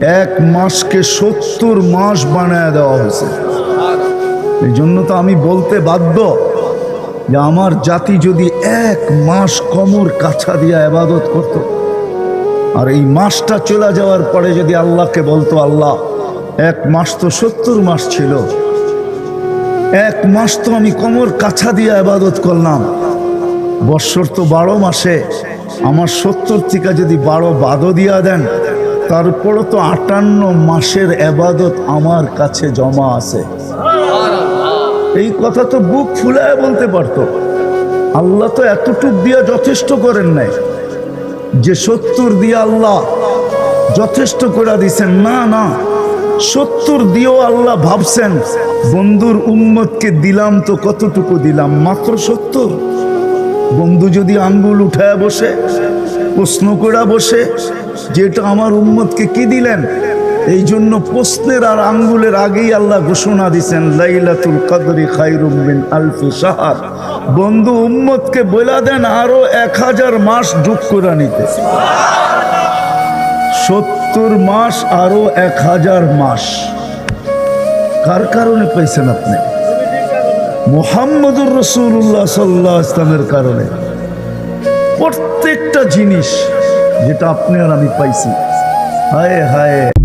এক মাসকে 70 মাস বানায় দেওয়া হয়েছে। এই জন্য তো আমি বলতে বাধ্য যে আমার জাতি যদি এক মাস কোমর কাছা দিয়ে ইবাদত করত, আর এই মাসটা চলে যাওয়ার পরে যদি আল্লাহকে বলতো, আল্লাহ এক মাস তো 70 মাস ছিল, এক মাস তো আমি কোমর কাছা দিয়ে ইবাদত করলাম, বৎসর তো 12 মাসে, আমার 70 থেকে যদি 12 বাদও দিয়া দেন, তারপরও তো 58 মাসের ইবাদত আমার কাছে জমা আছে। এই কথা তো বুক ফুলায় বলতে পারতো। আল্লাহ তো এতটুক দিয়া যথেষ্ট করেন নাই যে 70 দিয়ে আল্লাহ যথেষ্ট করে দিছেন। না না, 70 দিয়েও আল্লাহ ভাবছেন বন্ধুর উম্মতকে দিলাম তো কতটুকু দিলাম, মাত্র 70। বন্ধু যদি আঙ্গুল উঠায় বসে প্রশ্ন করে বসে যেটা আমার উম্মতকে কি দিলেন, এই জন্য প্রশ্নের আর আঙ্গুলের আগেই আল্লাহ ঘোষণা দিছেন লাইলাতুল কদরি খায়রুম মিন আলফি শাহর। বন্ধু উম্মতকে বলে দেন আরো 1000 মাস যোগ করে নিতে। 70 মাস আরো 1000 মাস কার কারণে পাইছেন আপনি? মুহাম্মদুর রাসূলুল্লাহ সাল্লাল্লাহু আলাইহি ওয়াসাল্লামের কারণে। প্রত্যেকটা জিনিস যেটা আপনি আর আমি পাইছি, হায় হায়।